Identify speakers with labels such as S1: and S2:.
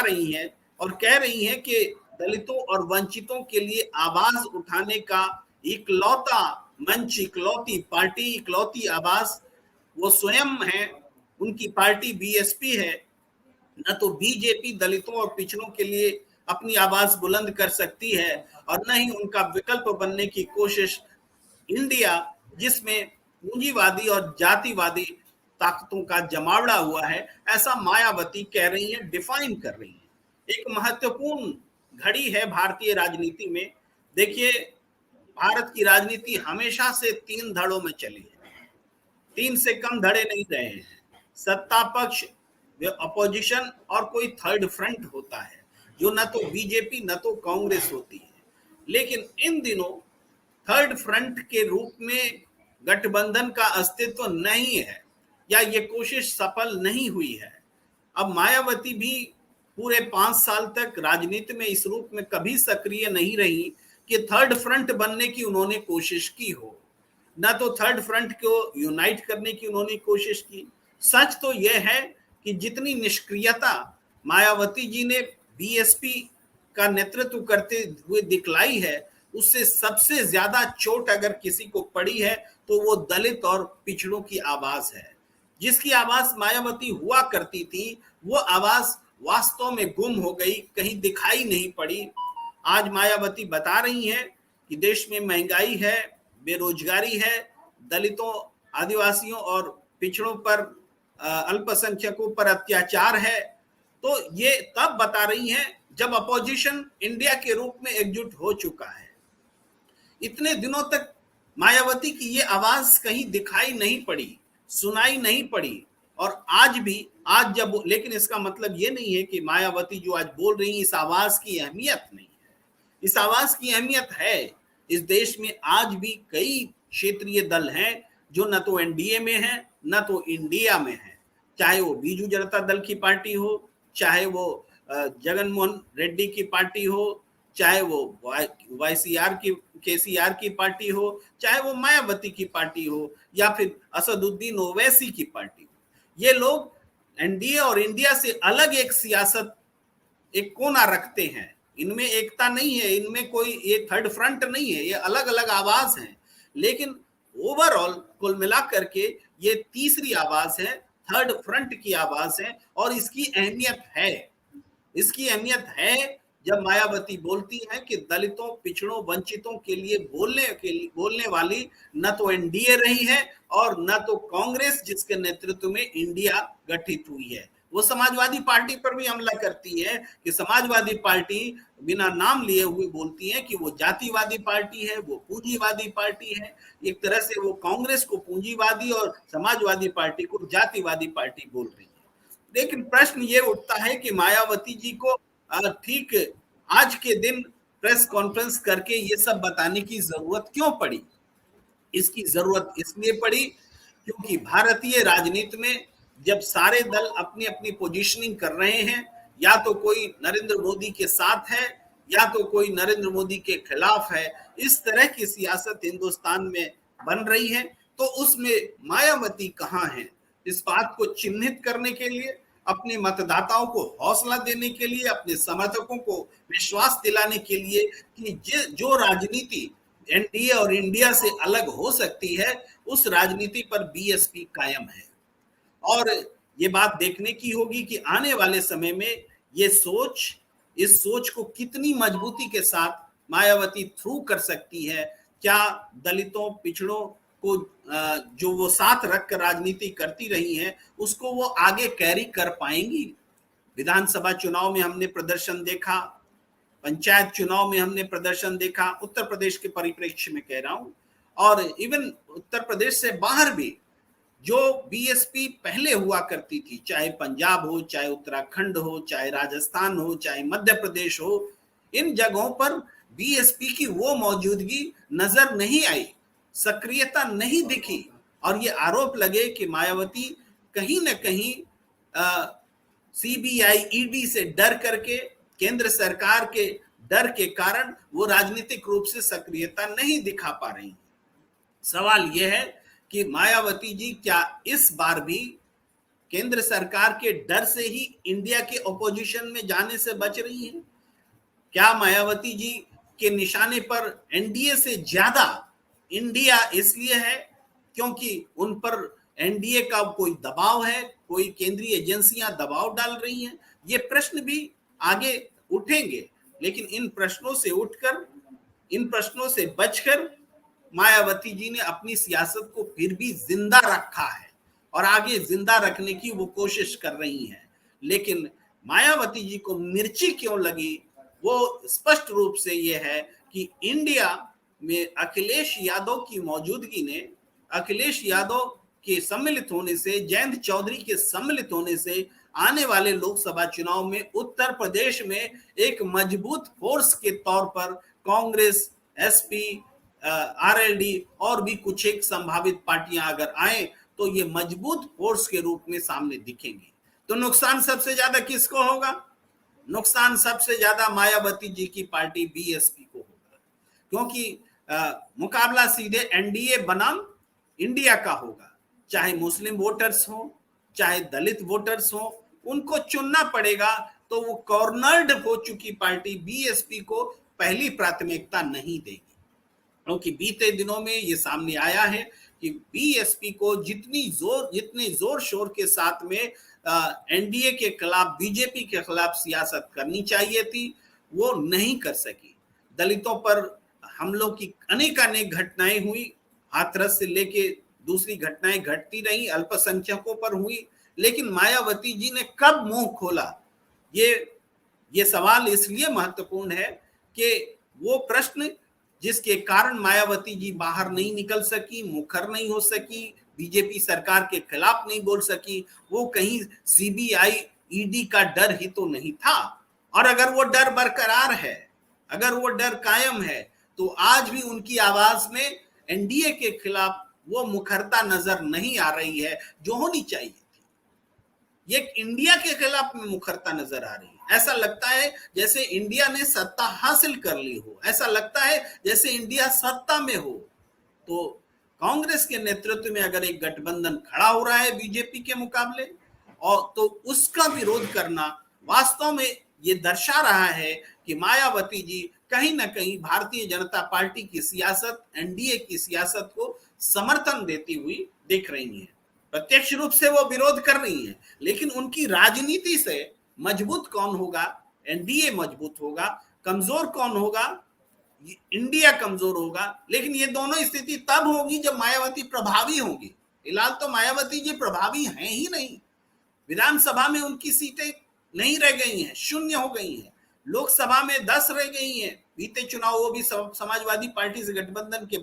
S1: रही हैं और कह रही हैं कि दलितों और वंचितों के लिए आवाज उठाने का इकलौता मंच, इकलौती पार्टी, इकलौती आवाज वो स्वयं है। उनकी पार्टी बीएसपी है। न तो बीजेपी दलितों और पिछड़ों के लिए अपनी आवाज बुलंद कर सकती है और न ही उनका विकल्प बनने की कोशिश इंडिया, जिसमें पूंजीवादी और जातिवादी ताकतों का जमावड़ा हुआ है, ऐसा मायावती कह रही है, डिफाइन कर रही है। एक महत्वपूर्ण घड़ी है भारतीय राजनीति में। देखिए, भारत की राजनीति हमेशा से 3 धड़ों में चली है। 3 से कम धड़े नहीं रहे हैं। सत्ता पक्ष, अपोजिशन और कोई थर्ड फ्रंट होता है, जो न तो बीजेपी न तो कांग्रेस होती है। लेकिन इन दिनों थर्ड फ्रंट के रूप में गठबंधन का अस्तित्व नहीं है, या ये कोशिश सफल नहीं हुई है। अब मायावती भी पूरे 5 साल तक राजनीति में इस रूप में कभी सक्रिय नहीं रही कि थर्ड फ्रंट बनने की उन्होंने कोशिश की हो, ना तो थर्ड फ्रंट को यूनाइट करने की उन्होंने कोशिश की। सच तो यह है कि जितनी निष्क्रियता मायावती जी ने बीएसपी का नेतृत्व करते हुए दिखलाई है, उससे सबसे ज्यादा चोट अगर किसी को पड़ी है तो वो दलित और पिछड़ों की आवाज है। जिसकी आवाज मायावती हुआ करती थी, वो आवाज वास्तव में गुम हो गई, कहीं दिखाई नहीं पड़ी। आज मायावती बता रही हैं कि देश में महंगाई है, बेरोजगारी है, दलितों, आदिवासियों और पिछड़ों पर, अल्पसंख्यकों पर अत्याचार है। तो ये तब बता रही हैं जब अपोजिशन इंडिया के रूप में एकजुट हो चुका है। इतने दिनों तक मायावती की ये आवाज कहीं दिखाई नहीं पड़ी, सुनाई नहीं पड़ी। और आज भी, आज जब, लेकिन इसका मतलब ये नहीं है कि मायावती जो आज बोल रही है, इस आवाज की अहमियत नहीं है। इस आवाज की अहमियत है। इस देश में आज भी कई क्षेत्रीय दल हैं जो न तो एनडीए में है न तो इंडिया में है। चाहे वो बीजू जनता दल की पार्टी हो, चाहे वो जगनमोहन रेड्डी की पार्टी हो, चाहे वो वाईसीआर की, केसीआर की पार्टी हो, चाहे वो मायावती की पार्टी हो, या फिर असदुद्दीन ओवैसी की पार्टी हो। ये लोग एनडीए और इंडिया से अलग एक सियासत, एक कोना रखते हैं। इनमें एकता नहीं है, इनमें कोई ये थर्ड फ्रंट नहीं है, ये अलग अलग आवाज हैं। लेकिन ओवरऑल कुल मिला करके ये तीसरी आवाज है, थर्ड फ्रंट की आवाज है। और इसकी अहमियत है, इसकी अहमियत है जब मायावती बोलती है कि दलितों, पिछड़ों, वंचितों के लिए बोलने वाली न तो एनडीए रही है और न तो कांग्रेस, जिसके नेतृत्व में इंडिया गठित हुई है। वो समाजवादी पार्टी पर भी हमला करती है कि समाजवादी पार्टी बिना नाम लिए हुए बोलती है कि वो जातिवादी पार्टी है, वो पूंजीवादी पार्टी है। एक तरह से वो कांग्रेस को पूंजीवादी और समाजवादी पार्टी को जातिवादी पार्टी बोल रही है। लेकिन प्रश्न ये उठता है कि मायावती जी को ठीक आज के दिन प्रेस कॉन्फ्रेंस करके ये सब बताने की जरूरत क्यों पड़ी? इसकी जरूरत इसलिए पड़ी क्योंकि भारतीय राजनीति में जब सारे दल अपनी अपनी पोजीशनिंग कर रहे हैं, या तो कोई नरेंद्र मोदी के साथ है या तो कोई नरेंद्र मोदी के खिलाफ है, इस तरह की सियासत हिंदुस्तान में बन रही है, तो उसमें मायावती कहाँ है? इस बात को चिन्हित करने के लिए, अपने मतदाताओं को हौसला देने के लिए, अपने समर्थकों को विश्वास दिलाने के लिए कि जो राजनीति एनडीए और इंडिया से अलग हो सकती है, उस राजनीति पर बीएसपी कायम है। और ये बात देखने की होगी कि आने वाले समय में ये सोच, इस सोच को कितनी मजबूती के साथ मायावती थ्रू कर सकती है। क्या दलितों, पिछड़ों को जो वो साथ रखकर राजनीति करती रही हैं, उसको वो आगे कैरी कर पाएंगी? विधानसभा चुनाव में हमने प्रदर्शन देखा, पंचायत चुनाव में हमने प्रदर्शन देखा, उत्तर प्रदेश के परिप्रेक्ष्य में कह रहा हूं, और इवन उत्तर प्रदेश से बाहर भी जो बीएसपी पहले हुआ करती थी, चाहे पंजाब हो, चाहे उत्तराखंड हो, चाहे राजस्थान हो, चाहे मध्य प्रदेश हो, इन जगहों पर बीएसपी की वो मौजूदगी नजर नहीं आई, सक्रियता नहीं दिखी। और ये आरोप लगे कि मायावती कहीं ना कहीं सीबीआई, ईडी से डर करके, केंद्र सरकार के डर के कारण वो राजनीतिक रूप से सक्रियता नहीं दिखा पा रही। सवाल यह है कि मायावती जी क्या इस बार भी केंद्र सरकार के डर से ही इंडिया के ऑपोजिशन में जाने से बच रही हैं? क्या मायावती जी के निशाने पर एनडीए से ज्यादा इंडिया इसलिए है क्योंकि उन पर एनडीए का कोई दबाव है, कोई केंद्रीय एजेंसियां दबाव डाल रही हैं? ये प्रश्न भी आगे उठेंगे, लेकिन इन प्रश्नों से उठकर, इन प्रश्नों से बचकर मायावती जी ने अपनी सियासत को फिर भी जिंदा रखा है और आगे जिंदा रखने की वो कोशिश कर रही हैं। लेकिन मायावती जी को मिर्ची क्यों लगी, वो स्पष्ट रूप से ये है कि इंडिया में अखिलेश यादव की मौजूदगी ने, अखिलेश यादव के सम्मिलित होने से, जयंत चौधरी के सम्मिलित होने से आने वाले लोकसभा चुनाव में उत्तर प्रदेश में एक मजबूत फोर्स के तौर पर कांग्रेस, एसपी, आरएलडी और भी कुछ एक संभावित पार्टियां अगर आए तो ये मजबूत फोर्स के रूप में सामने दिखेंगे। तो नुकसान सबसे ज्यादा किसको होगा? नुकसान सबसे ज्यादा मायावती जी की पार्टी बीएसपी को होगा, क्योंकि मुकाबला सीधे एनडीए बनाम इंडिया का होगा। चाहे मुस्लिम वोटर्स हो, चाहे दलित वोटर्स हो, उनको चुनना पड़ेगा। तो वो कॉर्नर्ड हो चुकी पार्टी बीएसपी को पहली प्राथमिकता नहीं देगी, क्योंकि बीते दिनों में ये सामने आया है कि बीएसपी को जितने जोर शोर के साथ में एनडीए के खिलाफ, बीजेपी के खिलाफ सियासत करनी चाहिए थी, वो नहीं कर सकी। दलितों पर हमलों की अनेक घटनाएं हुई, हाथरस से लेके दूसरी घटनाएं घटती रही, अल्पसंख्यकों पर हुई, लेकिन मायावती जी ने कब मुंह खोला? ये सवाल इसलिए महत्वपूर्ण है कि वो प्रश्न जिसके कारण मायावती जी बाहर नहीं निकल सकी, मुखर नहीं हो सकी, बीजेपी सरकार के खिलाफ नहीं बोल सकी, वो कहीं सीबीआई, ईडी का डर ही तो नहीं था। और अगर वो डर बरकरार है, अगर वो डर कायम है, तो आज भी उनकी आवाज में एनडीए के खिलाफ वो मुखरता नजर नहीं आ रही है जो होनी चाहिए थी। ये इंडिया के खिलाफ में मुखरता नजर आ रही है। ऐसा लगता है जैसे इंडिया ने सत्ता हासिल कर ली हो, ऐसा लगता है जैसे इंडिया सत्ता में हो। तो कांग्रेस के नेतृत्व में अगर एक गठबंधन खड़ा हो रहा है बीजेपी के मुकाबले, और तो उसका विरोध करना वास्तव में ये दर्शा रहा है कि मायावती जी कहीं ना कहीं भारतीय जनता पार्टी की सियासत, एनडीए की सियासत को समर्थन देती हुई दिख रही है। प्रत्यक्ष रूप से वो विरोध कर रही है, लेकिन उनकी राजनीति से मजबूत कौन होगा? एनडीए मजबूत होगा। कमजोर कौन होगा? इंडिया कमजोर होगा। लेकिन ये दोनों स्थिति तब होगी जब मायावती प्रभावी होंगी। फिलहाल तो मायावती जी प्रभावी हैं ही नहीं। विधानसभा में उनकी सीटें नहीं रह गई हैं, शून्य हो गई हैं। लोकसभा में 10 रह गई हैं। बीते चुनाव वो भी समाजवादी पार्टी से गठबंधन के